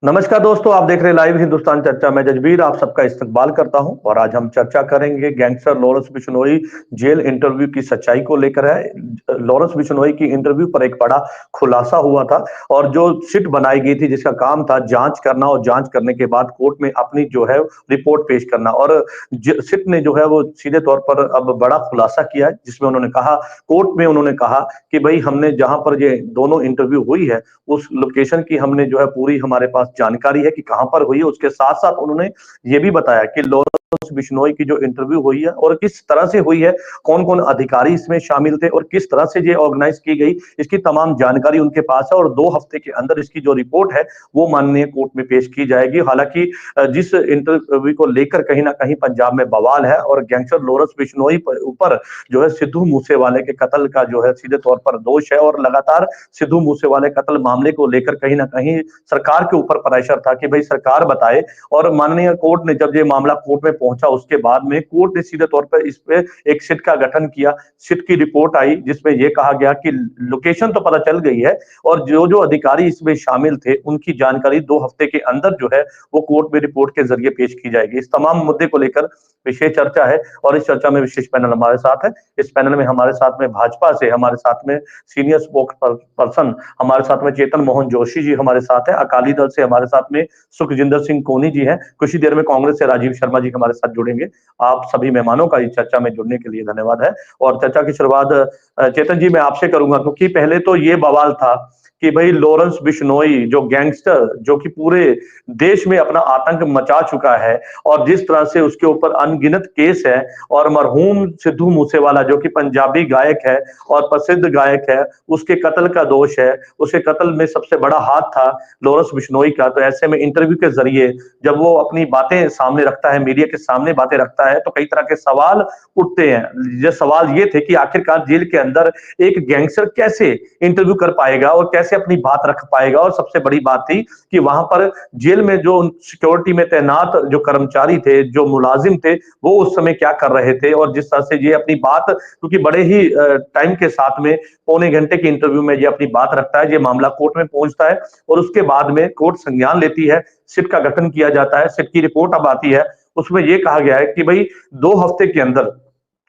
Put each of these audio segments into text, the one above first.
नमस्कार दोस्तों, आप देख रहे हैं लाइव हिंदुस्तान चर्चा। मैं जजबीर आप सबका इस्तकबाल करता हूं और आज हम चर्चा करेंगे gangster Lawrence Bishnoi jail interview की सच्चाई को लेकर है। लॉरेंस बिश्नोई की इंटरव्यू पर एक बड़ा खुलासा हुआ था और जो सिट बनाई गई थी जिसका काम था जांच करना और जांच करने के बाद कोर्ट में अपनी जो है रिपोर्ट पेश करना। और सिट ने जो है वो सीधे तौर पर अब बड़ा खुलासा किया है, जिसमें उन्होंने कहा, कोर्ट में उन्होंने कहा कि भाई हमने जहां पर ये दोनों इंटरव्यू हुई है उस लोकेशन की हमने जो है पूरी हमारे पास जानकारी है कि कहां पर हुई है। उसके साथ साथ उन्होंने ये भी बताया कि लॉरेंस बिश्नोई की जो इंटरव्यू हुई है और किस तरह से हुई है, कौन कौन अधिकारी इसमें शामिल थे और किस तरह से ये ऑर्गेनाइज की गई, इसकी तमाम जानकारी उनके पास है। और 2 हफ्ते के अंदर इसकी जो रिपोर्ट है वो माननीय कोर्ट में पेश की जाएगी। हालांकि जिस इंटरव्यू को लेकर कहीं ना कहीं पंजाब में बवाल है और गैंगस्टर लॉरेंस बिश्नोई पर ऊपर जो है सिद्धू मूसेवाले के कत्ल का जो है सीधे तौर पर दोष है और लगातार सिद्धू मूसेवाले कत्ल मामले को लेकर कहीं ना कहीं सरकार के ऊपर प्रेशर था कि भाई सरकार बताए। और माननीय कोर्ट ने जब ये मामला कोर्ट में पहुंचा उसके बाद में कोर्ट ने सीधे तौर पर इस पे एक सिट का गठन किया। सिट की रिपोर्ट आई जिसमें यह कहा गया कि लोकेशन तो पता चल गई है और जो जो अधिकारी इसमें शामिल थे उनकी जानकारी 2 हफ्ते के अंदर जो है वो कोर्ट में रिपोर्ट के जरिए पेश की जाएगी। इस तमाम मुद्दे को लेकर विशेष चर्चा है और इस चर्चा में विशेष पैनल हमारे साथ है। इस पैनल में हमारे साथ में भाजपा से हमारे साथ में सीनियर स्पोक्स पर्सन हमारे साथ में चेतन मोहन जोशी जी हमारे साथ है। अकाली दल से हमारे साथ में सुखजिंदर सिंह कोनी जी हैं। कुछ ही देर में कांग्रेस से राजीव शर्मा जी हमारे साथ जुड़ेंगे। आप सभी मेहमानों का इस चर्चा में जुड़ने के लिए धन्यवाद है। और चर्चा की शुरुआत चेतन जी मैं आपसे करूंगा, क्योंकि पहले तो ये बवाल था कि भाई लॉरेंस बिश्नोई जो गैंगस्टर जो कि पूरे देश में अपना आतंक मचा चुका है और जिस तरह से उसके ऊपर अनगिनत केस है, और मरहूम सिद्धू मूसेवाला जो कि पंजाबी गायक है और प्रसिद्ध गायक है उसके कत्ल का दोष है, उसके कत्ल में सबसे बड़ा हाथ था लॉरेंस बिश्नोई का। तो ऐसे में इंटरव्यू के जरिए जब वो अपनी बातें सामने रखता है, मीडिया के सामने बातें रखता है, तो कई तरह के सवाल उठते हैं। ये सवाल ये थे कि आखिरकार जेल के अंदर एक गैंगस्टर कैसे इंटरव्यू कर पाएगा और कैसे अपनी बात रख पाएगा। और सबसे बड़ी बात थी कि वहां पर जेल में जो सिक्योरिटी में तैनात जो कर्मचारी थे, जो मुलाजिम थे, वो उस समय क्या कर रहे थे और जिस तरह से ये अपनी बात, क्योंकि बड़े ही टाइम के साथ में पौने घंटे के इंटरव्यू में ये अपनी बात रखता है, ये मामला कोर्ट में पहुंचता है और उसके बाद में कोर्ट संज्ञान लेती है, सिट का गठन किया जाता है, सिट की रिपोर्ट अब आती है। उसमें यह कहा गया है कि भाई 2 हफ्ते के अंदर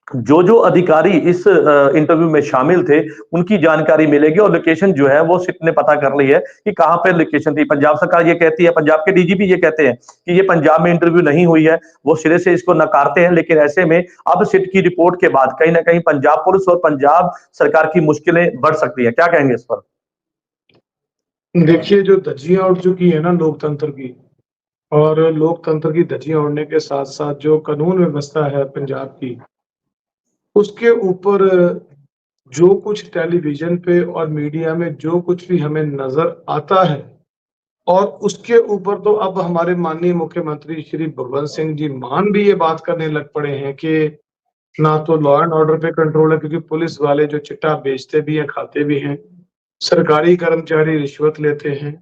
जो जो अधिकारी इस इंटरव्यू में शामिल थे उनकी जानकारी मिलेगी और लोकेशन जो है वो सिट ने पता कर ली है कि कहां पर लोकेशन थी। पंजाब सरकार ये कहती है, पंजाब के डीजीपी ये कहते हैं कि ये पंजाब में इंटरव्यू नहीं हुई है, वो सिरे से इसको नकारते हैं। लेकिन ऐसे में अब सिट की रिपोर्ट के बाद कहीं ना कहीं पंजाब पुलिस और पंजाब सरकार की मुश्किलें बढ़ सकती है। क्या कहेंगे इस पर? देखिए, जो धज्जियां उड़ चुकी है ना लोकतंत्र की, और लोकतंत्र की धज्जियां उड़ने के साथ साथ जो कानून व्यवस्था है पंजाब की, उसके ऊपर जो कुछ टेलीविजन पे और मीडिया में जो कुछ भी हमें नजर आता है, और उसके ऊपर तो अब हमारे माननीय मुख्यमंत्री श्री भगवंत सिंह जी मान भी ये बात करने लग पड़े हैं कि ना तो लॉ एंड ऑर्डर पे कंट्रोल है, क्योंकि पुलिस वाले जो चिट्टा बेचते भी हैं, खाते भी हैं, सरकारी कर्मचारी रिश्वत लेते हैं।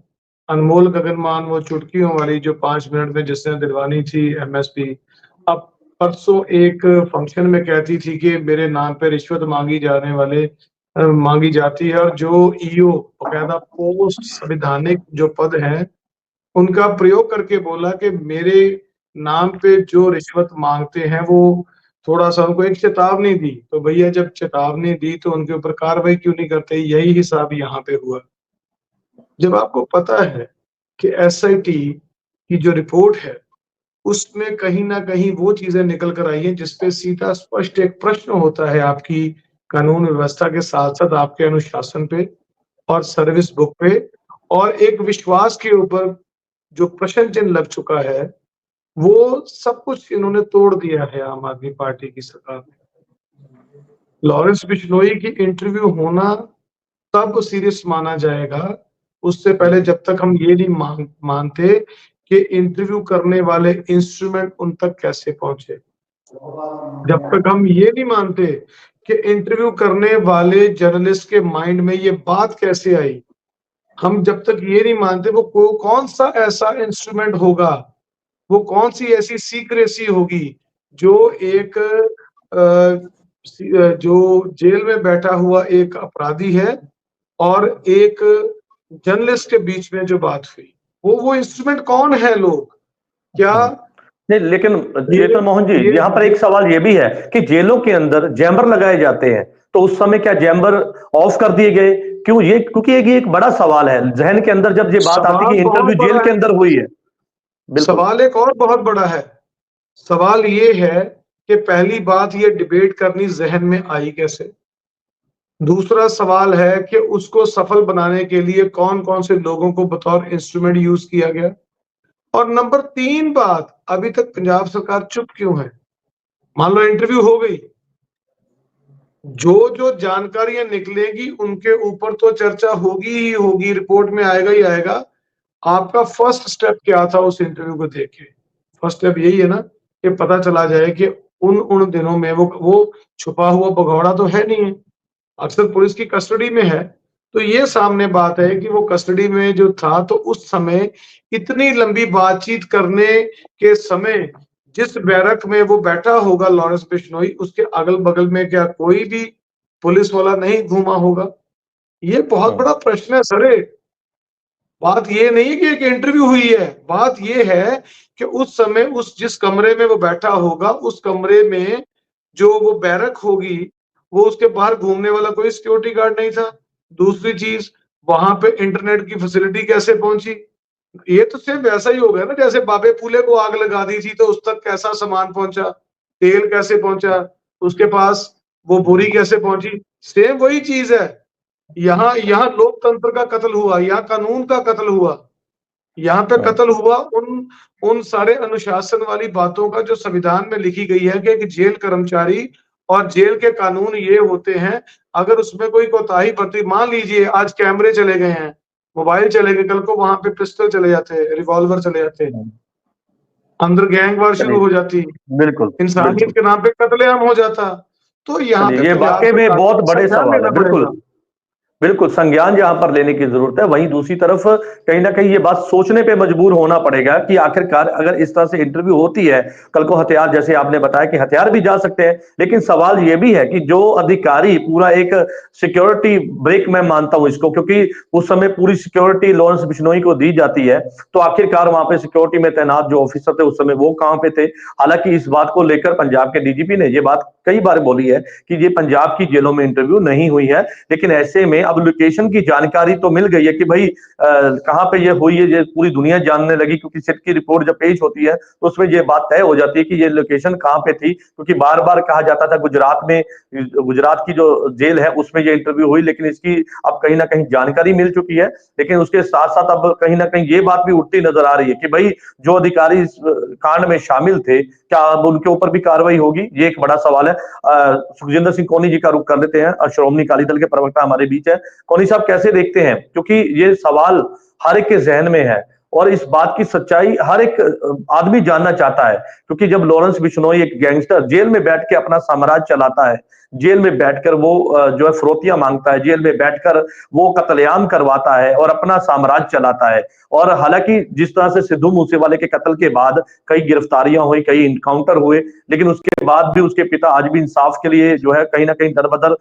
अनमोल गगनमान वो चुटकियों वाली जो 5 मिनट में जिसने दिलवानी थी एमएसपी, अब परसों एक फंक्शन में कहती थी कि मेरे नाम पे रिश्वत मांगी जाती है, और जो ईओ बकायदा पोस्ट संविधानिक जो पद है उनका प्रयोग करके बोला कि मेरे नाम पे जो रिश्वत मांगते हैं वो थोड़ा सा उनको एक चेतावनी दी। तो भैया जब चेतावनी दी तो उनके ऊपर कार्रवाई क्यों नहीं करते? यही हिसाब यहाँ पे हुआ। जब आपको पता है कि एसआईटी की जो रिपोर्ट है उसमें कहीं ना कहीं वो चीजें निकल कर आई हैं जिसपे सीधा स्पष्ट एक प्रश्न होता है आपकी कानून व्यवस्था के साथ साथ आपके अनुशासन पे और सर्विस बुक पे, और एक विश्वास के ऊपर जो प्रश्न चिन्ह लग चुका है, वो सब कुछ इन्होंने तोड़ दिया है आम आदमी पार्टी की सरकार ने। लॉरेंस बिश्नोई की इंटरव्यू होना तब सीरियस माना जाएगा, उससे पहले जब तक हम ये नहीं मानते कि इंटरव्यू करने वाले इंस्ट्रूमेंट उन तक कैसे पहुंचे, जब तक हम ये नहीं मानते कि इंटरव्यू करने वाले जर्नलिस्ट के माइंड में ये बात कैसे आई, हम जब तक ये नहीं मानते वो कौन सा ऐसा इंस्ट्रूमेंट होगा, वो कौन सी ऐसी सीक्रेसी होगी जो एक जो जेल में बैठा हुआ एक अपराधी है और एक जर्नलिस्ट के बीच में जो बात हुई, वो इंस्ट्रूमेंट कौन है लोग, क्या नहीं, लेकिन ये चेतन मोहन जी, ये यहाँ पर एक सवाल ये भी है कि जेलों के अंदर जैमर लगाए जाते हैं, तो उस समय क्या जैमर ऑफ कर दिए गए? क्यों? ये क्योंकि ये एक बड़ा सवाल है जहन के अंदर जब ये बात आती है सवाल कि बहुत इंटरव्यू जेल बड़ा के है। अंदर हुई है। बिल्कुल। सवाल एक और बहुत बड़ा है। सवाल ये है कि पहली बात, ये डिबेट करनी जहन में आई कैसे। दूसरा सवाल है कि उसको सफल बनाने के लिए कौन कौन से लोगों को बतौर इंस्ट्रूमेंट यूज किया गया। और नंबर 3 बात, अभी तक पंजाब सरकार चुप क्यों है। मान लो इंटरव्यू हो गई, जो जो जानकारियां निकलेगी उनके ऊपर तो चर्चा होगी ही होगी, रिपोर्ट में आएगा ही आएगा। आपका फर्स्ट स्टेप क्या था उस इंटरव्यू को देख के? फर्स्ट स्टेप यही है ना कि पता चला जाए कि उन उन दिनों में वो छुपा हुआ भगौड़ा तो है नहीं है, अक्सर पुलिस की कस्टडी में है। तो ये सामने बात है कि वो कस्टडी में जो था, तो उस समय इतनी लंबी बातचीत करने के समय जिस बैरक में वो बैठा होगा लॉरेंस बिश्नोई, उसके अगल बगल में क्या कोई भी पुलिस वाला नहीं घूमा होगा? ये बहुत हम्म। बड़ा प्रश्न है सर। बात ये नहीं है कि एक इंटरव्यू हुई है, बात ये है कि उस समय उस जिस कमरे में वो बैठा होगा, उस कमरे में जो वो बैरक होगी, वो उसके बाहर घूमने वाला कोई सिक्योरिटी गार्ड नहीं था। दूसरी चीज, वहां पे इंटरनेट की फैसिलिटी कैसे पहुंची? ये तो सेम वैसा ही हो गया ना, जैसे बाबे फूले को आग लगा दी थी तो उस तक कैसा सामान पहुंचा, तेल कैसे पहुंचा, उसके पास वो बोरी कैसे पहुंची। सेम वही चीज है। यहाँ यहाँ लोकतंत्र का कत्ल हुआ, यहाँ कानून का कत्ल हुआ, यहाँ पे हम्म। कत्ल हुआ उन उन सारे अनुशासन वाली बातों का जो संविधान में लिखी गई है कि एक जेल कर्मचारी और जेल के कानून ये होते हैं, अगर उसमें कोई कोताही बरती, मान लीजिए आज कैमरे चले गए हैं, मोबाइल चले गए, कल को वहां पे पिस्टल चले जाते, रिवॉल्वर चले जाते, हम्म। अंदर गैंगवार शुरू चलिए। हो जाती, बिल्कुल। इंसानियत बिल्कुल। के नाम पे कतलेआम हो जाता। तो यहाँ पे चलिए, ये पंजाब वाकई में सरकार बहुत को बड़े संज्ञान सवाल है। लेना बिल्कुल। पड़ेगा। बिल्कुल संज्ञान यहाँ पर लेने की जरूरत है। वहीं दूसरी तरफ कहीं ना कहीं ये बात सोचने पे मजबूर होना पड़ेगा कि आखिरकार अगर इस तरह से इंटरव्यू होती है, कल को हथियार, जैसे आपने बताया कि हथियार भी जा सकते हैं, लेकिन सवाल ये भी है कि जो अधिकारी पूरा एक सिक्योरिटी ब्रेक, मैं मानता हूं इसको, क्योंकि उस समय पूरी सिक्योरिटी लॉरेंस बिश्नोई को दी जाती है, तो आखिरकार वहां पे सिक्योरिटी में तैनात जो ऑफिसर थे उस समय वो कहां पे थे? हालांकि इस बात को लेकर पंजाब के डीजीपी ने ये बात कई बार बोली है कि ये पंजाब की जेलों में इंटरव्यू नहीं हुई है, लेकिन ऐसे में अब लोकेशन की जानकारी तो मिल गई है कि भाई कहाँ पे ये हुई है, ये पूरी दुनिया जानने लगी, क्योंकि सिट की रिपोर्ट जब पेश होती है तो उसमें ये बात तय हो जाती है कि ये लोकेशन कहाँ पे थी, क्योंकि बार बार कहा जाता था गुजरात में, गुजरात की जो जेल है उसमें ये इंटरव्यू हुई, लेकिन इसकी अब कहीं ना कहीं जानकारी मिल चुकी है। लेकिन उसके साथ साथ अब कहीं ना कहीं ये बात भी उठती नजर आ रही है कि भाई जो अधिकारी इस कांड में शामिल थे, क्या अब उनके ऊपर भी कार्रवाई होगी? ये एक बड़ा सवाल है। सुखजिंदर सिंह कोनी जी का रुख कर लेते हैं, और श्रोमणी अकाली दल के प्रवक्ता हमारे बीच है। कोनी साहब, कैसे देखते हैं? क्योंकि ये सवाल हर एक के जहन में है, और इस बात की सच्चाई हर एक आदमी जानना चाहता है, क्योंकि जब लॉरेंस बिश्नोई एक गैंगस्टर जेल में बैठ के अपना साम्राज्य चलाता है, जेल में बैठकर वो जो है फिरौतियां मांगता है, जेल में बैठकर वो कत्लेआम करवाता है और अपना साम्राज्य चलाता है। और हालांकि जिस तरह से सिद्धू मूसेवाले के कत्ल के बाद कई गिरफ्तारियां हुई, कई इनकाउंटर हुए, लेकिन उसके बाद भी उसके पिता आज भी इंसाफ के लिए जो है कहीं ना कहीं दरबदर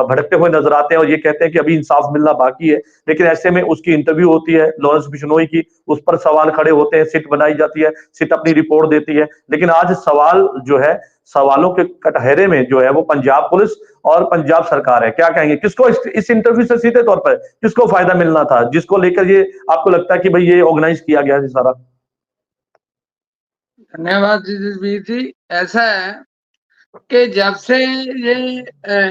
भटकते हुए नजर आते हैं, और ये कहते हैं कि अभी इंसाफ मिलना बाकी है। लेकिन ऐसे में उसकी इंटरव्यू होती है लॉरेंस बिश्नोई की, उस पर सवाल खड़े होते हैं, सिट बनाई जाती है, सिट अपनी रिपोर्ट देती है, लेकिन आज सवाल जो है, सवालों के कटहरे में जो है वो पंजाब पुलिस और पंजाब सरकार है। क्या कहेंगे, किसको इस इंटरव्यू से सीधे तौर पर किसको फायदा मिलना था, जिसको लेकर ये आपको लगता है कि भाई ये ऑर्गेनाइज किया गया है सारा? धन्यवाद जसवीर जी। ऐसा है कि जब से ये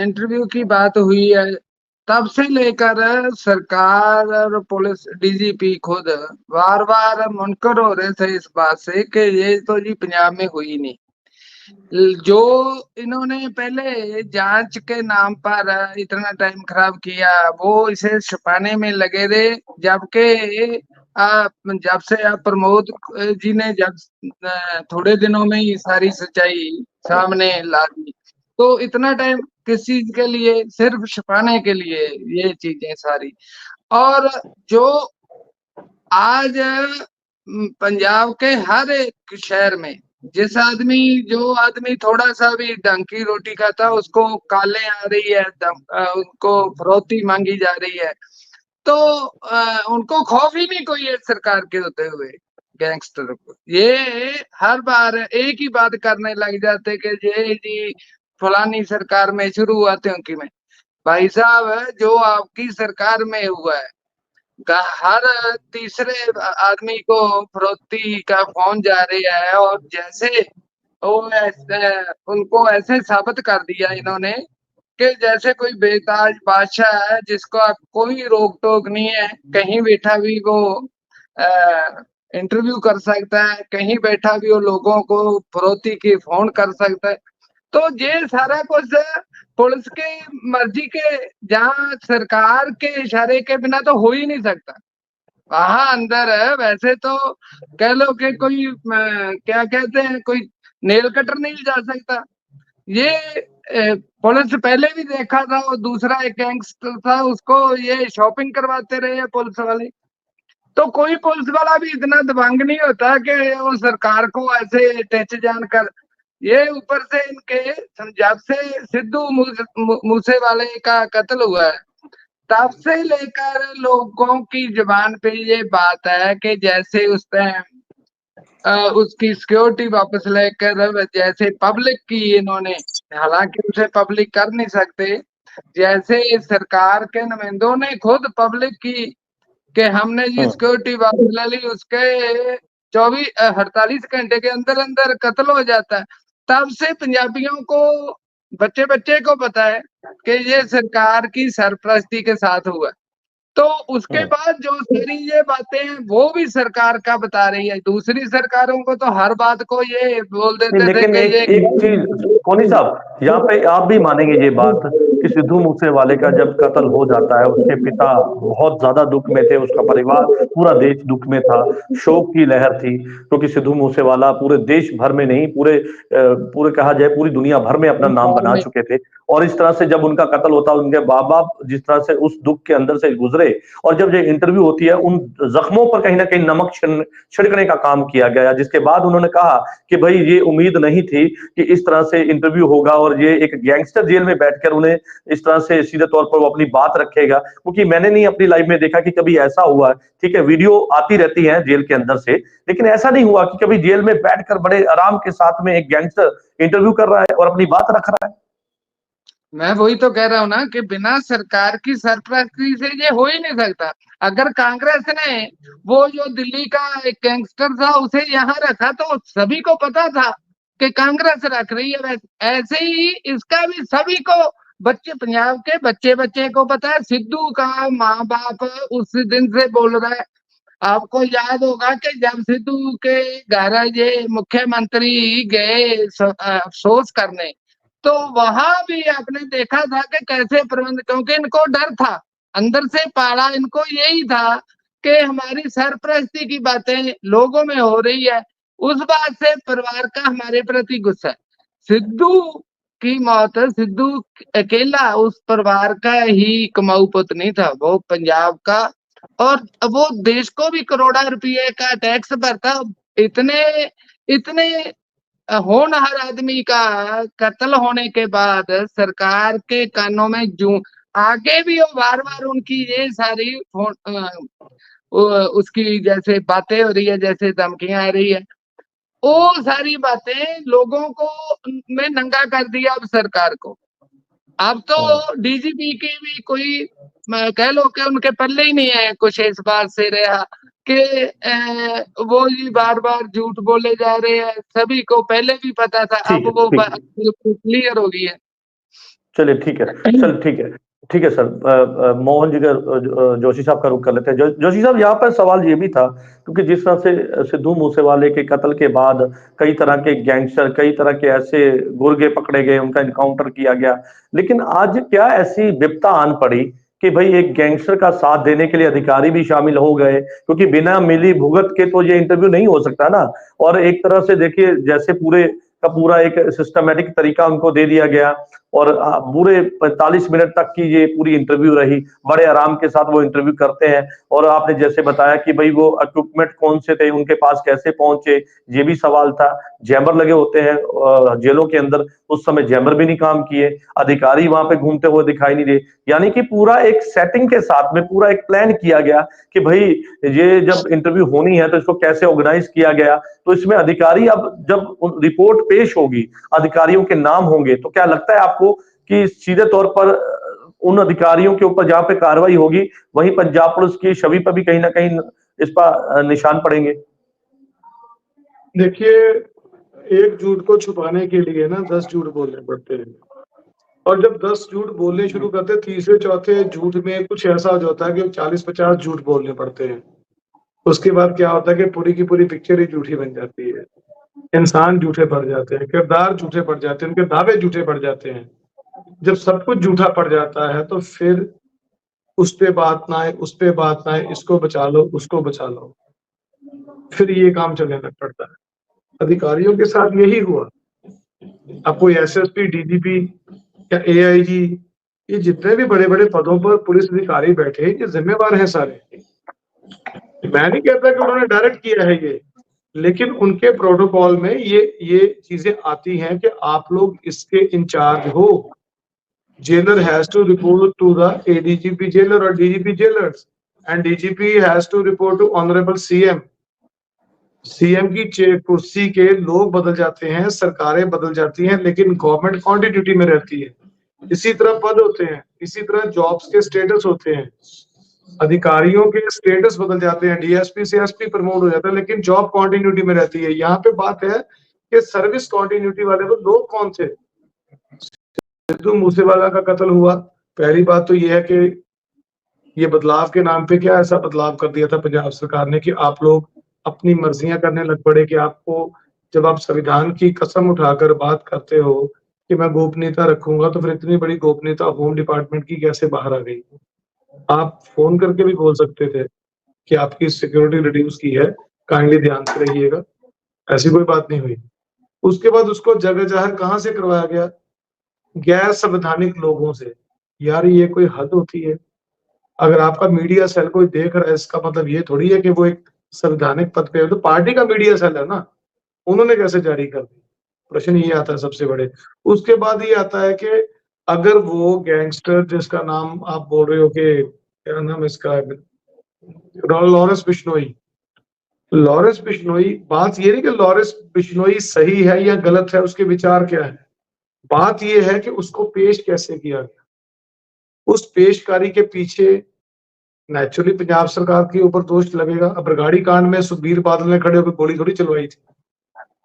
इंटरव्यू की बात हुई है, तब से लेकर सरकार और पुलिस डीजीपी खुद बार बार मुनकर हो रहे थे इस बात से कि ये तो जी पंजाब में हुई नहीं। जो इन्होंने पहले जांच के नाम पर इतना टाइम खराब किया, वो इसे छुपाने में लगे थे, जबकि जब से प्रमोद जी ने जब थोड़े दिनों में ही सारी सच्चाई सामने ला दी, तो इतना टाइम किस चीज के लिए? सिर्फ छुपाने के लिए ये चीजें सारी। और जो आज पंजाब के हर एक शहर में जो आदमी थोड़ा सा भी ढंग की रोटी खाता, उसको काले आ रही है, उनको फरोती मांगी जा रही है। तो उनको खौफ ही नहीं कोई है सरकार के होते हुए गैंगस्टर को। ये हर बार एक ही बात करने लग जाते कि ये जी फलानी सरकार में शुरू हुआ क्योंकि में भाई साहब जो आपकी सरकार में हुआ है, हर तीसरे आदमी को फरोख्ती का फोन जा रहा है, और जैसे वो उनको ऐसे साबित कर दिया इन्होंने कि जैसे कोई बेताज बादशाह है जिसको आप कोई रोक टोक नहीं है, कहीं बैठा भी वो इंटरव्यू कर सकता है, कहीं बैठा भी वो लोगों को फरोख्ती की फोन कर सकता है। तो ये सारा कुछ पुलिस के मर्जी के, जहाँ सरकार के इशारे के बिना तो हो ही नहीं सकता। वहां अंदर है वैसे तो कह लो कि कोई क्या कहते हैं, कोई नेल कटर नहीं जा सकता। ये पुलिस पहले भी देखा था, वो दूसरा एक गैंगस्टर था, उसको ये शॉपिंग करवाते रहे पुलिस वाले। तो कोई पुलिस वाला भी इतना दबंग नहीं होता कि वो सरकार को ऐसे टच जान कर। ये ऊपर से इनके जब से सिद्धू मूसेवाले का कत्ल हुआ है तब से लेकर लोगों की जुबान पे ये बात है कि जैसे उस टाइम उसकी सिक्योरिटी वापस लेकर जैसे पब्लिक की इन्होंने, हालांकि उसे पब्लिक कर नहीं सकते, जैसे सरकार के नुमाइंदों ने खुद पब्लिक की कि हमने जी सिक्योरिटी वापस ले ली, उसके 48 घंटे के अंदर अंदर कत्ल हो जाता है। तब से पंजाबियों को, बच्चे बच्चे को पता है कि ये सरकार की सरपरस्ती के साथ हुआ। तो उसके बाद जो सारी ये बातें हैं वो भी सरकार का बता रही है। दूसरी सरकारों को तो हर बात को ये बोल देते थे लेकिन कि एक ये एक चीज कोनी साहब, यहाँ पे आप भी मानेंगे ये बात कि सिद्धू मूसेवाले का जब कत्ल हो जाता है, उसके पिता बहुत ज्यादा दुख में थे, उसका परिवार पूरा देश दुख में था, शोक की लहर थी, क्योंकि सिद्धू मूसेवाला पूरे देश भर में नहीं, पूरे कहा जाए पूरी दुनिया भर में अपना नाम बना चुके थे। और इस तरह से जब उनका कत्ल होता है, उनके माँ बाप जिस तरह से उस दुख के अंदर से गुजरे, और जब ये इंटरव्यू होती है, उन जख्मों पर कहीं ना कहीं नमक छिड़कने का काम किया गया, जिसके बाद उन्होंने कहा कि भाई ये उम्मीद नहीं थी कि इस तरह से इंटरव्यू होगा और ये एक गैंगस्टर जेल में बैठकर उन्हें इस तरह से सीधे तौर पर वो अपनी बात रखेगा। क्योंकि मैंने नहीं अपनी लाइफ में देखा कि कभी ऐसा हुआ, ठीक है वीडियो आती रहती है जेल के अंदर से, लेकिन ऐसा नहीं हुआ कि कभी जेल में बैठकर बड़े आराम के साथ में एक गैंगस्टर इंटरव्यू कर रहा है और अपनी बात रख रहा है। मैं वही तो कह रहा हूँ ना कि बिना सरकार की सरपरस्ती से ये हो ही नहीं सकता। अगर कांग्रेस ने वो जो दिल्ली का एक गैंगस्टर था उसे यहाँ रखा तो सभी को पता था कि कांग्रेस रख रही है। वैसे ऐसे ही इसका भी सभी को, बच्चे पंजाब के बच्चे बच्चे को पता है। सिद्धू का माँ बाप उस दिन से बोल रहा है। आपको याद होगा कि जब सिद्धू के घर ये मुख्यमंत्री गए अफसोस करने, तो वहां भी आपने देखा था कि कैसे प्रबंध, क्योंकि इनको डर था, अंदर से पाला इनको यही था कि हमारी सरपरस्ती की बातें लोगों में हो रही है, उस बात से परिवार का हमारे प्रति गुस्सा है। सिद्धू की मौत, सिद्धू अकेला उस परिवार का ही कमाऊ पुत नहीं था, वो पंजाब का, और वो देश को भी करोड़ों रुपये का टैक्स भरता। इतने इतने होनहार आदमी का कत्ल होने के बाद सरकार के कानों में जू आगे भी वो बार बार उनकी ये सारी उसकी जैसे बातें हो रही है, जैसे धमकियां आ रही है, वो सारी बातें लोगों को में नंगा कर दिया अब सरकार को। अब तो डीजीपी की भी कोई कह लो कि उनके पल्ले ही नहीं है कुछ इस बात से रहा कि वो जी बार बार झूठ बोले जा रहे हैं। सभी को पहले भी पता था, ठीक अब है, वो ठीक बात बिल्कुल क्लियर हो गई है। चलिए ठीक है, चल ठीक है, ठीक है सर। मोहन जी का जोशी साहब का रुख कर लेते हैं। जोशी साहब, यहाँ पर सवाल ये भी था, क्योंकि जिस तरह से सिद्धू मूसेवाले के कत्ल के बाद कई तरह के गैंगस्टर, कई तरह के ऐसे गुर्गे पकड़े गए, उनका इनकाउंटर किया गया, लेकिन आज क्या ऐसी विपता आन पड़ी कि भाई एक गैंगस्टर का साथ देने के लिए अधिकारी भी शामिल हो गए, क्योंकि बिना मिली भुगत के तो ये इंटरव्यू नहीं हो सकता ना। और एक तरह से देखिए, जैसे पूरे का पूरा एक सिस्टमेटिक तरीका उनको दे दिया गया, और पूरे 45 मिनट तक की ये पूरी इंटरव्यू रही। बड़े आराम के साथ वो इंटरव्यू करते हैं और आपने जैसे बताया कि भाई वो इक्विपमेंट कौन से थे, उनके पास कैसे पहुंचे, ये भी सवाल था। जैमर लगे होते हैं जेलों के अंदर, उस समय जैमर भी नहीं काम किए, अधिकारी वहां पे घूमते हुए दिखाई नहीं दे। यानी कि पूरा एक सेटिंग के साथ में पूरा एक प्लान किया गया कि भाई ये जब इंटरव्यू होनी है तो इसको कैसे ऑर्गेनाइज किया गया। तो इसमें अधिकारी अब जब रिपोर्ट पेश होगी, अधिकारियों के नाम होंगे, तो क्या लगता है आपको कि सीधे तौर पर उन अधिकारियों के ऊपर जहां पे कार्रवाई होगी वहीं पंजाब पुलिस की छवि पर भी कहीं ना कहीं इस पर निशान पड़ेंगे? देखिए, एक झूठ को छुपाने के लिए ना 10 झूठ बोलने पड़ते हैं, और जब 10 झूठ बोलने शुरू करते हैं, तीसरे चौथे झूठ में कुछ ऐसा हो जाता है कि 40-50 झूठ बोलने पड़ते हैं। उसके बाद क्या होता है कि पूरी की पूरी पिक्चर ही झूठी बन जाती है। इंसान झूठे पड़ जाते हैं, किरदार झूठे पड़ जाते हैं, उनके दावे झूठे पड़ जाते हैं। जब सब कुछ झूठा पड़ जाता है तो फिर उस पे बात ना आए, उस पे बात ना आए, इसको बचा लो, उसको बचा लो, फिर ये काम चलने लग पड़ता है। अधिकारियों के साथ यही हुआ। अब कोई एसएसपी, डीजीपी या एआईजी, ये जितने भी बड़े बड़े पदों पर पुलिस अधिकारी बैठे, ये जिम्मेवार हैं सारे। मैं नहीं कहता कि उन्होंने डायरेक्ट किया है ये, लेकिन उनके प्रोटोकॉल में ये चीजें आती हैं कि आप लोग इसके इंचार्ज हो। Jailer has to report to the ADGP jailer or DGP jailers, and DGP has to report to Honorable CM. CM की कुर्सी के लोग बदल जाते हैं, सरकारें बदल जाती हैं, लेकिन गवर्नमेंट कॉन्टिन्यूटी में रहती है। इसी तरह पद होते हैं, इसी तरह जॉब्स के स्टेटस होते हैं। अधिकारियों के स्टेटस बदल जाते हैं, डीएसपी से एसपी प्रमोट हो जाता है, लेकिन जॉब कॉन्टिन्यूटी में रहती है। यहाँ पे बात है कि सर्विस कॉन्टिन्यूटी वाले वो लोग कौन थे। सिद्धू मूसेवाला का कत्ल हुआ, पहली बात तो ये है कि ये बदलाव के नाम पे क्या ऐसा बदलाव कर दिया था पंजाब सरकार ने कि आप लोग अपनी मर्जियां करने लग पड़े, कि आपको जब आप संविधान की कसम उठाकर बात करते हो कि मैं गोपनीयता रखूंगा, तो फिर इतनी बड़ी गोपनीयता होम डिपार्टमेंट की कैसे बाहर आ गई। आप फोन करके भी बोल सकते थे कि आपकी सिक्योरिटी रिड्यूस की है, काइंडली ध्यान से रहिएगा, ऐसी कोई बात नहीं हुई। उसके बाद उसको जगह जाहिर कहाँ से करवाया गया, गैर संवैधानिक लोगों से। यार ये कोई हद होती है। अगर आपका मीडिया सेल कोई देख रहा है, इसका मतलब ये थोड़ी है कि वो एक संवैधानिक पद पे है। तो पार्टी का मीडिया सेल है ना, उन्होंने कैसे जारी कर दी, प्रश्न ये आता है सबसे बड़े। उसके बाद ये आता है कि अगर वो गैंगस्टर जिसका नाम आप बोल रहे हो कि क्या नाम इसका, लॉरेंस बिश्नोई, लॉरेंस बिश्नोई, बात ये नहीं कि लॉरेंस बिश्नोई सही है या गलत है, उसके विचार क्या है, बात ये है कि उसको पेश कैसे किया गया। उस पेशकारी के पीछे नेचुरली पंजाब सरकार के ऊपर दोष लगेगा। अब बरगाड़ी कांड में सुखबीर बादल ने खड़े होकर गोली थोड़ी चलवाई थी,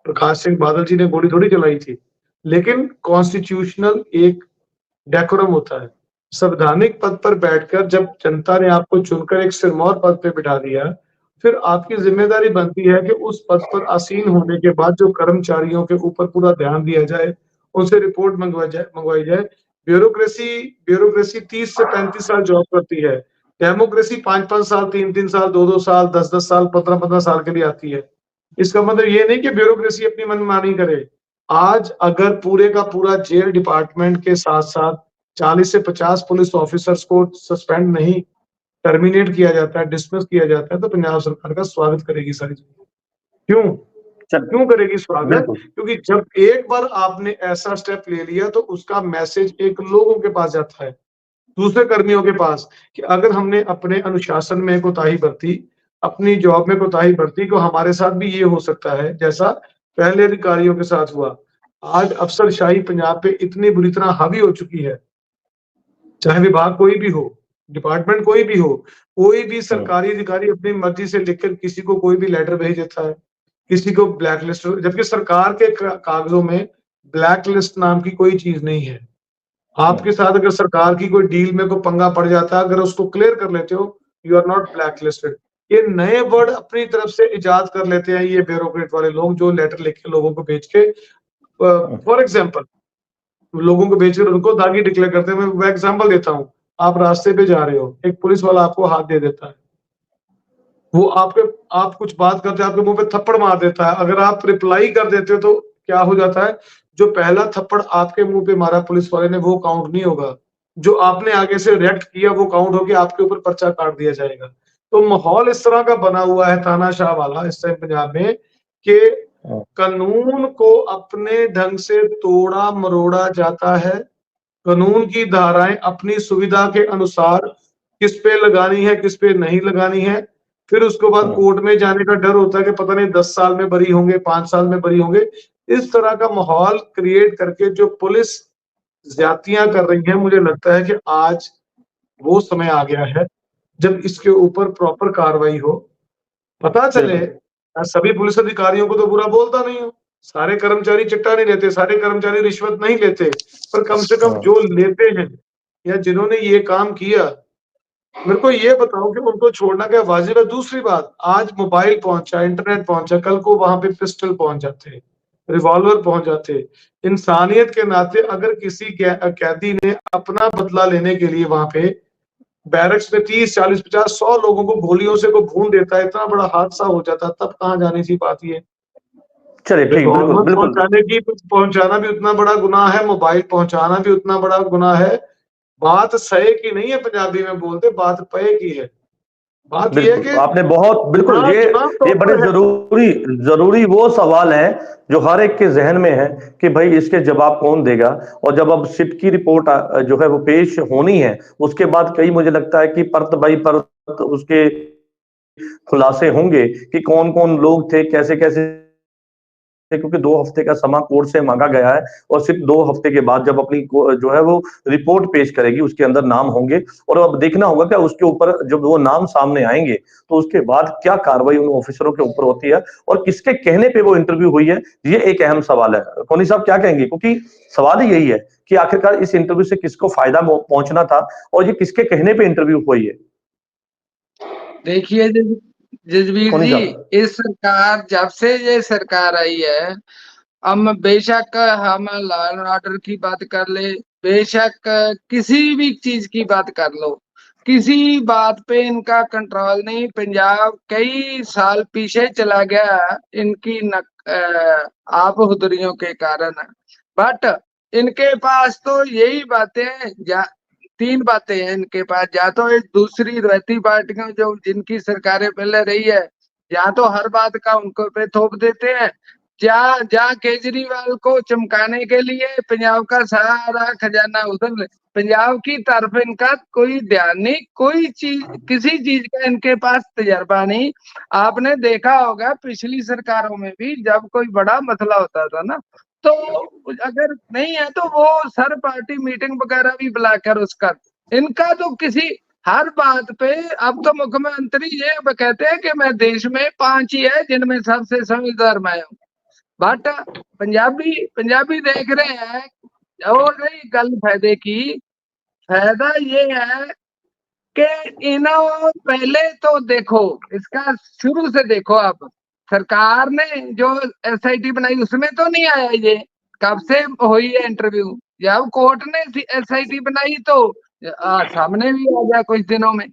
प्रकाश सिंह बादल जी ने गोली थोड़ी चलाई थी, लेकिन कॉन्स्टिट्यूशनल एक डेकोरम होता है। संवैधानिक पद पर बैठकर जब जनता ने आपको चुनकर एक सिरमौर पद पे बिठा दिया, फिर आपकी जिम्मेदारी बनती है कि उस पद पर आसीन होने के बाद जो कर्मचारियों के ऊपर पूरा ध्यान दिया जाए, उनसे रिपोर्ट मंगवाई जाए। ब्यूरोक्रेसी 30 से 35 साल जॉब करती है, डेमोक्रेसी 5-5 साल, 3-3 साल, 2-2 साल, 10-10 साल, 15-15 साल के लिए आती है। इसका मतलब ये नहीं कि ब्यूरोक्रेसी अपनी मनमानी करे। आज अगर पूरे का पूरा जेल डिपार्टमेंट के साथ साथ 40 से 50 पुलिस ऑफिसर्स को सस्पेंड नहीं, टर्मिनेट किया जाता है, डिसमिस किया जाता है, तो पंजाब सरकार का स्वागत करेगी सारी चीजें। क्यों करेगी स्वागत? क्योंकि जब एक बार आपने ऐसा स्टेप ले लिया तो उसका मैसेज एक लोगों के पास जाता है, दूसरे कर्मियों के पास, कि अगर हमने अपने अनुशासन में कोताही बरती, अपनी जॉब में कोताही बरती, तो हमारे साथ भी ये हो सकता है जैसा पहले अधिकारियों के साथ हुआ। आज अफसरशाही पंजाब पे इतनी बुरी तरह हावी हो चुकी है, चाहे विभाग कोई भी हो, डिपार्टमेंट कोई भी हो, कोई भी सरकारी अधिकारी अपनी मर्जी से लिखकर किसी को कोई भी लेटर भेज देता है, किसी को ब्लैक लिस्ट, जबकि सरकार के कागजों में ब्लैक लिस्ट नाम की कोई चीज नहीं है। आपके साथ अगर सरकार की कोई डील में कोई पंगा पड़ जाता है, अगर उसको क्लियर कर लेते हो, you are not black listed. ये नए वर्ड अपनी तरफ से इजाद कर लेते हैं ये ब्यूरोक्रेट वाले लोग, जो लेटर लिख के लोगों को भेज के, फॉर एग्जाम्पल लोगों को भेजकर उनको दागी डिक्लेयर करते हैं। मैं एग्जाम्पल देता हूँ, आप रास्ते पे जा रहे हो, एक पुलिस वाला आपको हाथ दे देता है, वो आप कुछ बात करते हैं, आपके मुंह पे थप्पड़ मार देता है। अगर आप रिप्लाई कर देते हो तो क्या हो जाता है, जो पहला थप्पड़ आपके मुंह पे मारा पुलिस वाले ने वो काउंट नहीं होगा, जो आपने आगे से रिएक्ट किया वो काउंट होगी, आपके ऊपर पर्चा काट दिया जाएगा। तो माहौल इस तरह का बना हुआ है तानाशाह वाला इस टाइम पंजाब में कि कानून को अपने ढंग से तोड़ा मरोड़ा जाता है। कानून की धाराएं अपनी सुविधा के अनुसार किस पे लगानी है किस पे नहीं लगानी है, फिर उसके बाद कोर्ट में जाने का डर होता है कि पता नहीं 10 साल में बरी होंगे, 5 साल में बरी होंगे। इस तरह का माहौल क्रिएट करके जो पुलिस ज्यादतियां कर रही है, मुझे लगता है कि आज वो समय आ गया है जब इसके ऊपर प्रॉपर कार्रवाई हो। पता चले, मैं सभी पुलिस अधिकारियों को तो बुरा बोलता नहीं हूँ, सारे कर्मचारी चिट्टा नहीं लेते, सारे कर्मचारी रिश्वत नहीं लेते, पर कम से कम जो लेते हैं या जिन्होंने ये काम किया, मेरे को ये बताओ कि उनको छोड़ना क्या वाजिब है। दूसरी बात, आज मोबाइल पहुंचा, इंटरनेट पहुंचा, कल को वहां पे पिस्टल पहुंच जाते, रिवॉल्वर पहुंच जाते। इंसानियत के नाते अगर किसी कैदी ने अपना बदला लेने के लिए वहां पे बैरक्स में 30, 40, 50, 100 लोगों को गोलियों से को भून देता है, इतना बड़ा हादसा हो जाता, तब कहाँ जानी सी बात ये। चलिए ठीक, बिल्कुल बिल्कुल पहुंचाना भी उतना बड़ा गुनाह है, मोबाइल पहुंचाना भी उतना बड़ा गुनाह है। बात सहे की नहीं है, पंजाबी में बोलते, बात पे की है। बात ये है कि आपने बहुत बिल्कुल ये बड़े जरूरी वो सवाल है जो हर एक के जहन में है कि भाई इसके जवाब कौन देगा। और जब अब सिट की रिपोर्ट जो है वो पेश होनी है, उसके बाद कई मुझे लगता है कि परत बाई परत उसके खुलासे होंगे कि कौन कौन लोग थे, कैसे कैसे, क्योंकि 2 हफ्ते का समय कोर्ट से मांगा गया है और सिर्फ 2 हफ्ते के बाद जब अपनी जो है वो रिपोर्ट पेश करेगी उसके अंदर नाम होंगे और अब देखना होगा क्या उसके ऊपर जब वो नाम सामने आएंगे तो उसके बाद क्या कार्रवाई उन ऑफिसरों के ऊपर होती है और किसके कहने पे वो इंटरव्यू हुई है। ये एक अहम सवाल है। कोनी साहब क्या कहेंगे, क्योंकि सवाल ही यही है कि आखिरकार इस इंटरव्यू से किसको फायदा पहुंचना था और ये किसके कहने पे इंटरव्यू हुई है। देखिए जसवीर जी, इस सरकार जब से ये सरकार आई है, हम बेशक हम लॉ एंड ऑर्डर की बात कर ले, बेशक किसी भी चीज की बात कर लो, किसी बात पे इनका कंट्रोल नहीं। पंजाब कई साल पीछे चला गया इनकी आप हुदरियों के कारण। बट इनके पास तो यही बातें, 3 बातें हैं इनके पास। या तो एक दूसरी रहती पार्टियां जो जिनकी सरकारें पहले रही है, या तो हर बात का उनको पे थोप देते हैं, जहाँ केजरीवाल को चमकाने के लिए पंजाब का सारा खजाना उधर, पंजाब की तरफ इनका कोई ध्यान नहीं, कोई चीज किसी चीज का इनके पास तजर्बा नहीं। आपने देखा होगा पिछली सरकारों में भी जब कोई बड़ा मसला होता था ना, तो अगर नहीं है तो वो सर पार्टी मीटिंग वगैरह भी बुलाकर उसका, इनका तो किसी हर बात पे, अब तो मुख्यमंत्री ये कहते हैं कि मैं देश में 5 ही है जिनमें सबसे समझदार मैं हूँ। बट पंजाबी देख रहे हैं। और रही गल फायदे की, फायदा ये है कि इन्हों पहले तो देखो, इसका शुरू से देखो, आप सरकार ने जो SIT बनाई उसमें तो नहीं आया ये, कब से हुई है इंटरव्यू। जब कोर्ट ने SIT बनाई तो सामने भी आ गया कुछ दिनों में।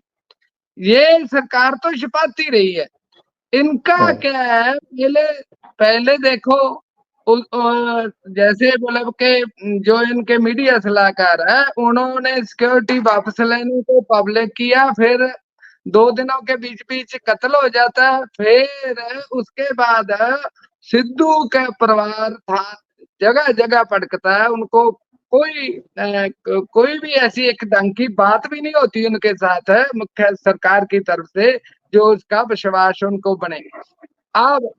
ये सरकार तो छुपाती रही है। इनका क्या है, पहले देखो जैसे मतलब के जो इनके मीडिया सलाहकार है उन्होंने सिक्योरिटी वापस लेने को पब्लिक किया, फिर 2 दिनों के बीच बीच कत्ल हो जाता है, फिर उसके बाद सिद्धू का परिवार था जगह जगह भटकता है, उनको कोई भी ऐसी एक ढंग की बात भी नहीं होती उनके साथ है मुख्य सरकार की तरफ से जो उसका विश्वास उनको बने। अब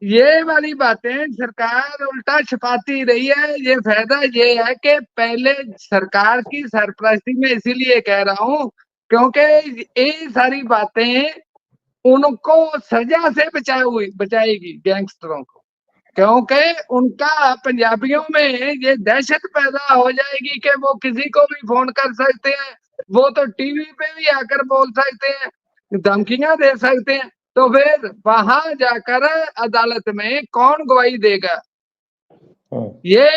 ये वाली बातें सरकार उल्टा छुपाती रही है। ये फायदा ये है कि पहले सरकार की सरपरस्ती में, इसीलिए कह रहा हूँ क्योंकि ये सारी बातें उनको सजा से बचाएगी गैंगस्टरों को, क्योंकि उनका पंजाबियों में ये दहशत पैदा हो जाएगी कि वो किसी को भी फोन कर सकते हैं, वो तो टीवी पे भी आकर बोल सकते हैं, धमकियां दे सकते हैं, तो फिर वहां जाकर अदालत में कौन गवाही देगा। ये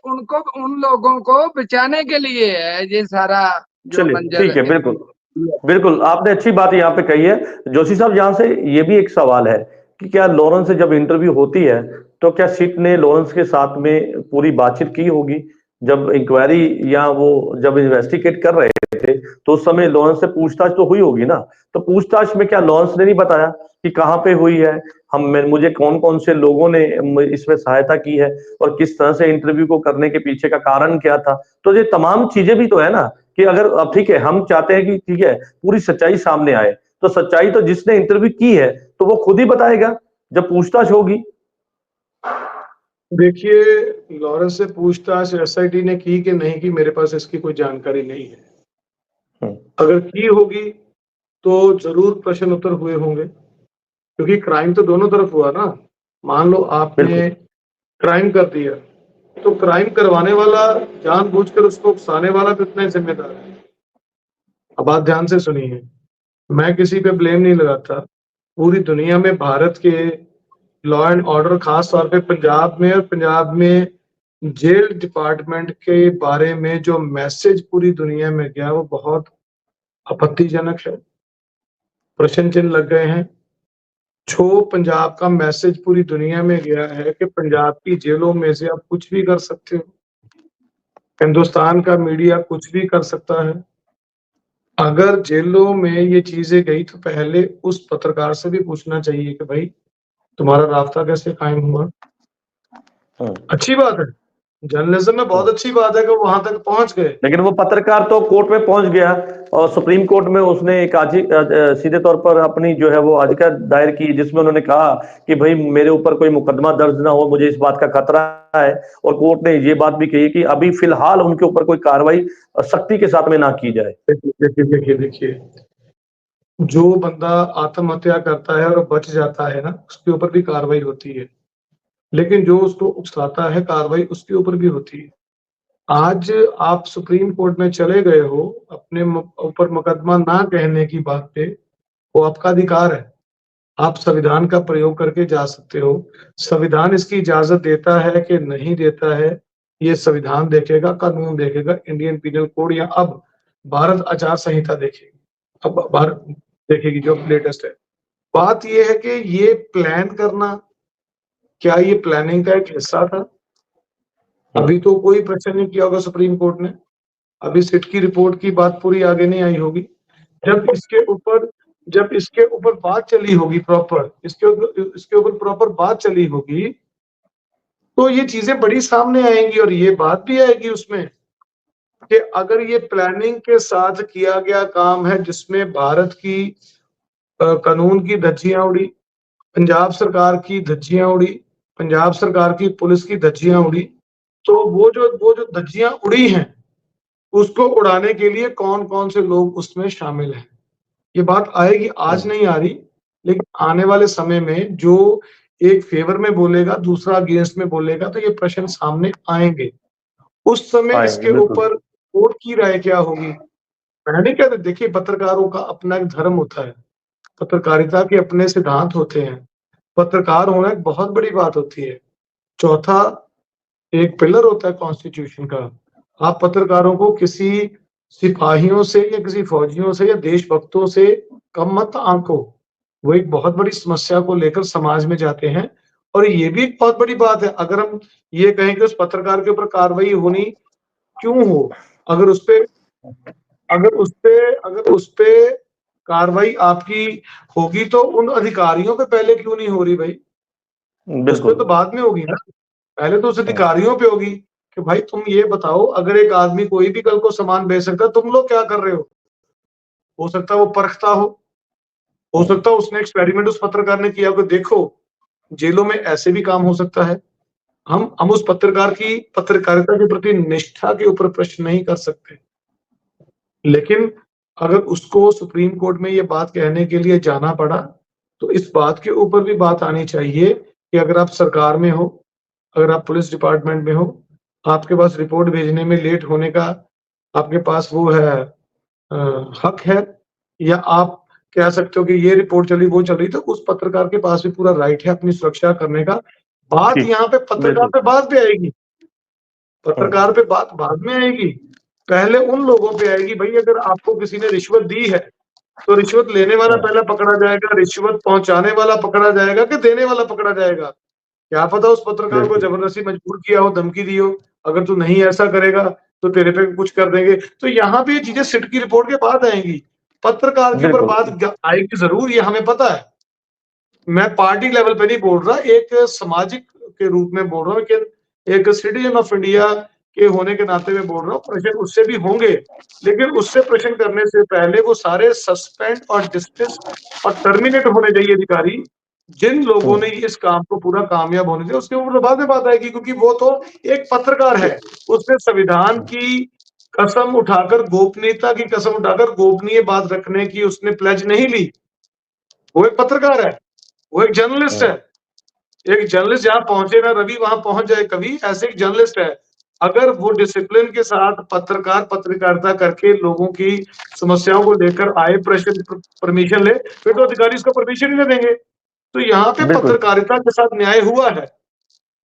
उनको, उन लोगों को बचाने के लिए है ये सारा जो मंजर। ठीक है, बिल्कुल बिल्कुल आपने अच्छी बात यहाँ पे कही है। जोशी साहब, यहाँ से ये भी एक सवाल है कि क्या लॉरेंस से जब इंटरव्यू होती है तो क्या सिट ने लॉरेंस के साथ में पूरी बातचीत की होगी? जब इंक्वायरी या वो जब इन्वेस्टिगेट कर रहे थे तो उस समय लॉरेंस से पूछताछ तो हुई होगी ना? तो पूछताछ में क्या लॉरेंस ने नहीं बताया कि कहाँ पे हुई है, मुझे कौन कौन से लोगों ने इसमें सहायता की है और किस तरह से इंटरव्यू को करने के पीछे का कारण क्या था? तो ये तमाम चीजें भी तो है ना, कि अगर अब ठीक है हम चाहते हैं कि ठीक है पूरी सच्चाई सामने आए, तो सच्चाई तो जिसने इंटरव्यू की है तो वो खुद ही बताएगा जब पूछताछ होगी। देखिए, लॉरेंस से पूछताछ एसआईटी ने की कि नहीं की, मेरे पास इसकी कोई जानकारी नहीं है। अगर की होगी तो जरूर प्रश्न उत्तर हुए होंगे, क्योंकि क्राइम तो दोनों तरफ हुआ ना। मान लो आपने क्राइम कर दिया, तो क्राइम करवाने वाला जानबूझकर उसको उकसाने वाला भी उतना ही जिम्मेदार है। अब बात ध्यान से सुनिए, मैं किसी पे ब्लेम नहीं लगाता। पूरी दुनिया में भारत के लॉ एंड ऑर्डर, खास तौर पे पंजाब में, और पंजाब में जेल डिपार्टमेंट के बारे में जो मैसेज पूरी दुनिया में गया वो बहुत आपत्तिजनक है। प्रश्न चिन्ह लग गए हैं। जो पंजाब का मैसेज पूरी दुनिया में गया है कि पंजाब की जेलों में से आप कुछ भी कर सकते हो, हिंदुस्तान का मीडिया कुछ भी कर सकता है। अगर जेलों में ये चीजें गई तो पहले उस पत्रकार से भी पूछना चाहिए कि भाई तुम्हारा रास्ता कैसे कायम हुआ। अच्छी बात है, जर्नलिज्म में बहुत अच्छी बात है कि वहां तक पहुंच गए। लेकिन वो पत्रकार तो कोर्ट में पहुंच गया और सुप्रीम कोर्ट में उसने एक सीधे तौर पर अपनी जो है वो याचिका दायर की, जिसमें उन्होंने कहा कि भाई मेरे ऊपर कोई मुकदमा दर्ज ना हो, मुझे इस बात का खतरा है। और कोर्ट ने ये बात भी कही कि अभी फिलहाल उनके ऊपर कोई कार्रवाई सख्ती के साथ में ना की जाए। देखिए, जो बंदा आत्महत्या करता है और बच जाता है ना, उसके ऊपर भी कार्रवाई होती है, लेकिन जो उसको उकसाता है कार्रवाई उसके ऊपर भी होती है। आज आप सुप्रीम कोर्ट में चले गए हो अपने ऊपर मुकदमा ना कहने की बात पे, वो आपका अधिकार है। आप संविधान का प्रयोग करके जा सकते हो। संविधान इसकी इजाजत देता है कि नहीं देता है, ये संविधान देखेगा, कानून देखेगा, इंडियन पीनल कोड या अब भारत आचार संहिता देखेगी। अब भारत देखेगी जो लेटेस्ट है। बात ये है कि ये प्लान करना, क्या ये प्लानिंग का एक हिस्सा था? अभी तो कोई प्रश्न नहीं किया होगा सुप्रीम कोर्ट ने। अभी सिट की रिपोर्ट की बात पूरी आगे नहीं आई होगी। जब इसके ऊपर बात चली होगी प्रॉपर, इसके ऊपर प्रॉपर बात चली होगी, तो ये चीजें बड़ी सामने आएंगी। और ये बात भी आएगी उसमें कि अगर ये प्लानिंग के साथ किया गया काम है, जिसमें भारत की कानून की धज्जियां उड़ी, पंजाब सरकार की धज्जियां उड़ी, पंजाब सरकार की पुलिस की धज्जियां उड़ी, तो वो जो धज्जियां उड़ी हैं उसको उड़ाने के लिए कौन कौन से लोग उसमें शामिल हैं, ये बात आएगी। आज नहीं आ रही, लेकिन आने वाले समय में जो एक फेवर में बोलेगा, दूसरा अगेंस्ट में बोलेगा, तो ये प्रश्न सामने आएंगे। उस समय इसके ऊपर कोर्ट की राय क्या होगी, मैं नहीं कहता। देखिए, पत्रकारों का अपना एक धर्म होता है, पत्रकारिता के अपने सिद्धांत होते हैं। पत्रकार होना एक बहुत बड़ी बात होती है। चौथा एक पिलर होता है कॉन्स्टिट्यूशन का। आप पत्रकारों को किसी सिपाहियों से या किसी फौजियों से या देशभक्तों से कम मत आंको। वो एक बहुत बड़ी समस्या को लेकर समाज में जाते हैं। और ये भी एक बहुत बड़ी बात है, अगर हम ये कहें कि उस पत्रकार के ऊपर कार्रवाई होनी क्यों हो, अगर उस पे कार्रवाई आपकी होगी तो उन अधिकारियों पे पहले क्यों नहीं हो रही भाई? उस पे तो बाद में होगी ना, पहले तो उस अधिकारियों पे होगी कि भाई तुम ये बताओ, अगर एक आदमी कोई भी कल को सामान बेच सकता है, तुम लोग क्या कर रहे हो सकता है वो परखता हो सकता है उसने एक्सपेरिमेंट उस पत्रकार ने किया कि देखो जेलों में ऐसे भी काम हो सकता है। हम उस पत्रकार की पत्रकारिता के प्रति निष्ठा के ऊपर प्रश्न नहीं कर सकते, लेकिन अगर उसको सुप्रीम कोर्ट में ये बात कहने के लिए जाना पड़ा, तो इस बात के ऊपर भी बात आनी चाहिए कि अगर आप सरकार में हो, अगर आप पुलिस डिपार्टमेंट में हो, आपके पास रिपोर्ट भेजने में लेट होने का आपके पास वो है हक है, या आप कह सकते हो कि ये रिपोर्ट चली वो चल रही, तो उस पत्रकार के पास भी पूरा राइट है अपनी सुरक्षा करने का। बात यहाँ पे पत्रकार पे बाद पे आएगी, पत्रकार पे बात बाद में आएगी, पहले उन लोगों पे आएगी। भाई अगर आपको किसी ने रिश्वत दी है तो रिश्वत लेने वाला हाँ। पहले पकड़ा जाएगा, रिश्वत पहुंचाने वाला पकड़ा जाएगा कि देने वाला पकड़ा जाएगा? क्या पता उस पत्रकार को बिल्कुल जबरदस्ती मजबूर किया हो, धमकी दी हो, अगर तू नहीं ऐसा करेगा तो तेरे पे कुछ कर देंगे। तो यहाँ पे ये चीजें सिट की रिपोर्ट के बाद आएंगी, पत्रकार के ऊपर बिल्कुल बात आएगी जरूर, ये हमें पता है। मैं पार्टी लेवल पे नहीं बोल रहा, एक सामाजिक के रूप में बोल रहा हूँ कि एक सिटीजन ऑफ इंडिया के होने के नाते में बोल रहा हूँ, प्रश्न उससे भी होंगे, लेकिन उससे प्रश्न करने से पहले वो सारे सस्पेंड और डिसमिस और टर्मिनेट होने चाहिए अधिकारी जिन लोगों ने इस काम को पूरा कामयाब होने दिया। उसके ऊपर बाद में बात आएगी, क्योंकि वो तो एक पत्रकार है, उसने संविधान की कसम उठाकर, गोपनीयता की कसम उठाकर गोपनीय बात रखने की उसने प्लेज नहीं ली। वो एक पत्रकार है, वो एक जर्नलिस्ट है। एक जर्नलिस्ट जहां पहुंचे ना रवि वहां पहुंच जाए कभी, ऐसे एक जर्नलिस्ट है। अगर वो डिसिप्लिन के साथ पत्रकार पत्रकारिता करके लोगों की समस्याओं को लेकर आए, प्रश्न परमिशन ले, फिर तो अधिकारी उसको परमिशन ही नहीं देंगे। तो यहाँ पे बिल्कुल। पत्रकारिता के साथ न्याय हुआ है।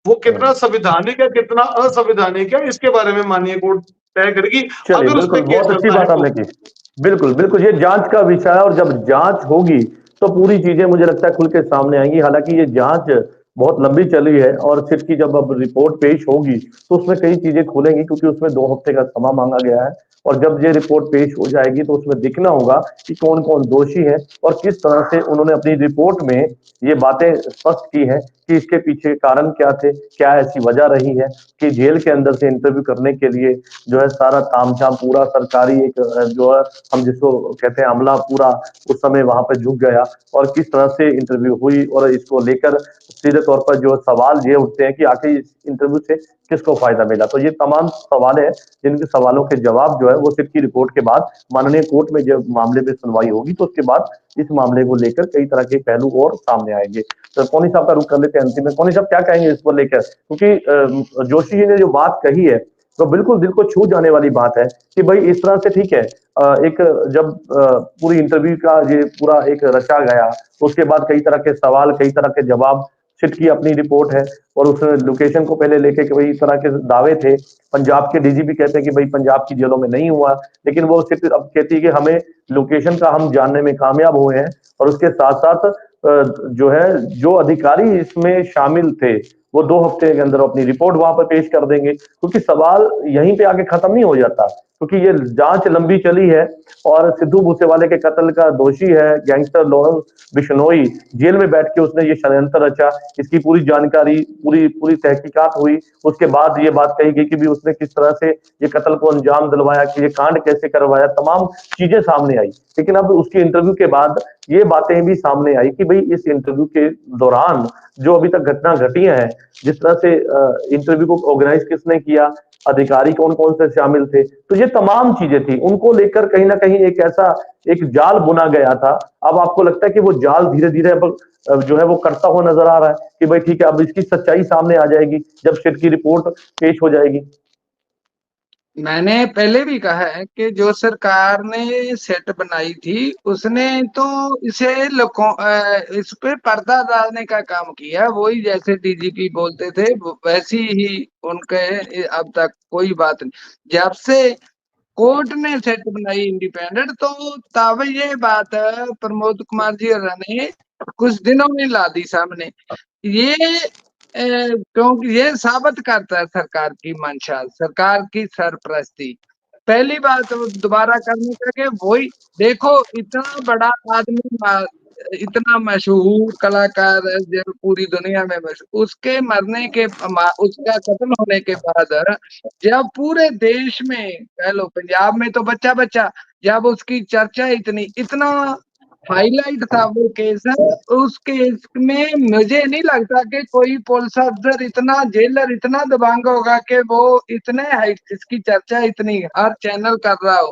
वो कितना संवैधानिक है कितना असंवैधानिक है, इसके बारे में माननीय कोर्ट तय करेगी, चलिए, अगर उस बिल्कुल, पर केस बहुत अच्छी चलता है बात तो। आपने की। बिल्कुल, बिल्कुल, ये जाँच का विषय है और जब जाँच होगी, तो पूरी चीज़ें मुझे लगता है खुल के सामने आएँगी। हालाँकि ये जाँच बहुत लंबी चली है और सिट की जब अब रिपोर्ट पेश होगी, तो उसमें कई चीज़ें खुलेंगी क्योंकि उसमें 2 हफ्ते का समय माँगा गया है और जब ये रिपोर्ट पेश हो जाएगी, तो उसमें दिखना होगा कि कौन-कौन दोषी है और किस तरह से उन्होंने अपनी रिपोर्ट में ये बातें स्पष्ट की हैं कि इसके पीछे कारण क्या थे, क्या ऐसी वजह रही है कि जेल के अंदर से इंटरव्यू करने के लिए जो है सारा तामझाम पूरा सरकारी एक जो है हम जिसको कहते हैं अमला पूरा उस समय वहां पर झुक गया और किस तरह से इंटरव्यू हुई और इसको लेकर सीधे तौर पर जो सवाल ये उठते हैं कि आखिर इस इंटरव्यू से किसको फायदा मिला। तो ये तमाम सवाल है जिनके सवालों के जवाब जो है वो सिट की रिपोर्ट के बाद माननीय कोर्ट में जब मामले में सुनवाई होगी तो उसके बाद इस मामले को लेकर कई तरह के पहलू और सामने आएंगे। तो कोनी साहब का रुख कर लेते हैं अंतिम में। कोनी साहब क्या कहेंगे इस पर लेकर, क्योंकि जोशी जी ने जो बात कही है तो बिल्कुल दिल को छू जाने वाली बात है कि भाई इस तरह से ठीक है, एक जब पूरी इंटरव्यू का ये पूरा एक रचा गया उसके बाद कई तरह के सवाल कई तरह के जवाब, सिट की अपनी रिपोर्ट है और उस लोकेशन को पहले लेके कि भाई इस तरह के दावे थे। पंजाब के डीजीपी कहते हैं कि भाई पंजाब की जेलों में नहीं हुआ, लेकिन वो सिट अब कहती है कि हमें लोकेशन का हम जानने में कामयाब हुए हैं और उसके साथ साथ जो है जो अधिकारी इसमें शामिल थे वो 2 हफ्ते के अंदर अपनी रिपोर्ट वहां पर पेश कर देंगे, क्योंकि सवाल यहीं पे आके खत्म नहीं हो जाता, क्योंकि ये जांच लंबी चली है और सिद्धू मूसेवाले के कत्ल का दोषी है गैंगस्टर लॉरेंस बिश्नोई, जेल में बैठ के उसने ये षड्यंत्र रचा, इसकी पूरी जानकारी पूरी पूरी तहकीकात हुई, उसके बाद ये बात कही गई कि भी उसने किस तरह से ये कत्ल को अंजाम दिलवाया, कि ये कांड कैसे करवाया, तमाम चीजें सामने आई। लेकिन अब उसकी इंटरव्यू के बाद ये बातें भी सामने आई कि भाई इस इंटरव्यू के दौरान जो अभी तक घटना घटी है, जिस तरह से इंटरव्यू को ऑर्गेनाइज किसने किया, अधिकारी कौन कौन से शामिल थे, तो ये तमाम चीजें थी उनको लेकर कहीं ना कहीं एक ऐसा एक जाल बुना गया था। अब आपको लगता है कि वो जाल धीरे धीरे अब जो है वो करता हुआ नजर आ रहा है कि भाई ठीक है अब इसकी सच्चाई सामने आ जाएगी जब सिट की रिपोर्ट पेश हो जाएगी। मैंने पहले भी कहा है कि जो सरकार ने सेट बनाई थी उसने तो इसे लोगों इस पे पर्दा डालने का काम किया। वही जैसे डीजीपी बोलते थे वैसी ही उनके अब तक कोई बात नहीं। जब से कोर्ट ने सेट बनाई इंडिपेंडेंट तो तब ये बात प्रमोद कुमार जी ने कुछ दिनों में ला दी सामने। ये क्योंकि ये साबित करता है सरकार की मंशा, सरकार की सरपरस्ती। पहली बात दोबारा करने का कि वही देखो इतना बड़ा आदमी, इतना मशहूर कलाकार है जो पूरी दुनिया में मशहूर, उसके मरने के उसका कत्ल होने के बाद जब पूरे देश में कह लो पंजाब में तो बच्चा बच्चा, जब उसकी चर्चा इतना हाईलाइट था वो केस, उस केस में मुझे नहीं लगता कि कोई पुलिस अफसर इतना जेलर इतना दबंग होगा कि वो इतने हाइट इसकी चर्चा इतनी हर चैनल कर रहा हो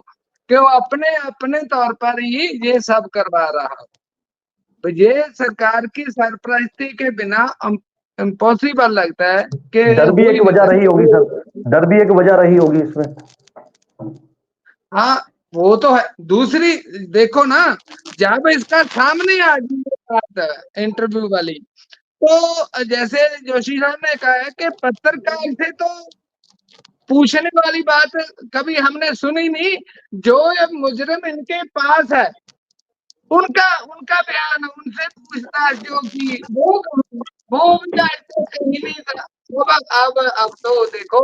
कि वो अपने अपने तौर पर ही ये सब करवा रहा हो। तो ये सरकार की सरपरस्ती के बिना इम्पॉसिबल लगता है कि डर भी हो ही एक नहीं वजह रही होगी सकता। सर, डर भी एक वजह रही होगी इसमें। हाँ वो तो है। दूसरी देखो ना, जब इसका सामने आ गई बात इंटरव्यू वाली, तो जैसे जोशी साहब ने कहा है कि पत्रकार से तो पूछने वाली बात कभी हमने सुनी नहीं। जो अब मुजरिम इनके पास है उनका उनका बयान, उनसे पूछताछ जो की वो उनका ऐसा कहीं नहीं था। अब तो देखो,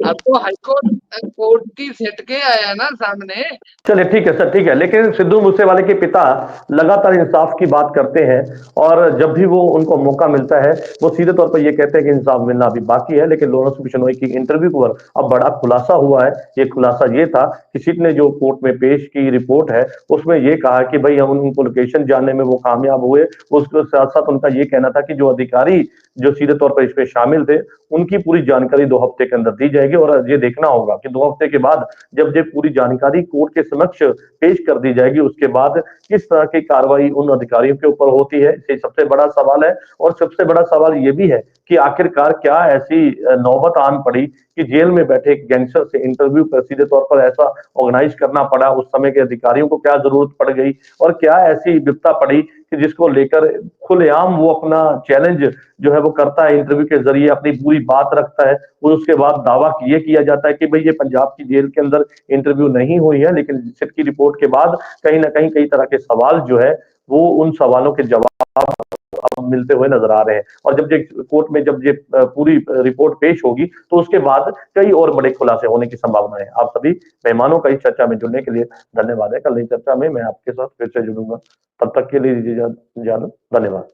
अब तो हाईकोर्ट कोर्ट की सेट के आया ना सामने। चलिए ठीक है सर, ठीक है, लेकिन सिद्धू मूसेवाले के पिता लगातार इंसाफ की बात करते हैं और जब भी वो उनको मौका मिलता है वो सीधे तौर पर ये कहते हैं कि इंसाफ मिलना अभी बाकी है। लेकिन लॉरेंस बिश्नोई की इंटरव्यू पर अब बड़ा खुलासा हुआ है। ये खुलासा ये था कि सिट ने जो कोर्ट में पेश की रिपोर्ट है उसमें ये कहा कि भाई हम उनको लोकेशन जानने में वो कामयाब हुए। उसके साथ साथ उनका ये कहना था कि जो अधिकारी जो सीधे तौर पर इसमें शामिल थे उनकी पूरी जानकारी 2 हफ्ते के अंदर दी जाएगी और ये देखना होगा कि 2 हफ्ते के बाद जब ये पूरी जानकारी कोर्ट के समक्ष पेश कर दी जाएगी उसके बाद किस तरह की कार्रवाई उन अधिकारियों के ऊपर होती है, ये सबसे बड़ा सवाल है। और सबसे बड़ा सवाल ये भी है कि आखिरकार क्या ऐसी नौबत आन पड़ी कि जेल में बैठे गैंगस्टर से इंटरव्यू पर सीधे तौर पर ऐसा ऑर्गेनाइज करना पड़ा। उस समय के अधिकारियों को क्या जरूरत पड़ गई और क्या ऐसी विपदा पड़ी कि जिसको लेकर खुलेआम वो अपना चैलेंज जो है वो करता है, इंटरव्यू के जरिए अपनी पूरी बात रखता है। उसके बाद दावा ये किया जाता है कि भाई ये पंजाब की जेल के अंदर इंटरव्यू नहीं हुई है। लेकिन सिट की रिपोर्ट के बाद कहीं ना कहीं कई तरह के सवाल जो है वो उन सवालों के जवाब अब मिलते हुए नजर आ रहे हैं। और जब ये कोर्ट में जब ये पूरी रिपोर्ट पेश होगी तो उसके बाद कई और बड़े खुलासे होने की संभावना है। आप सभी मेहमानों का इस चर्चा में जुड़ने के लिए धन्यवाद है। कल नई चर्चा में मैं आपके साथ फिर से जुड़ूंगा। तब तक के लिए दीजिए इजाजत। धन्यवाद।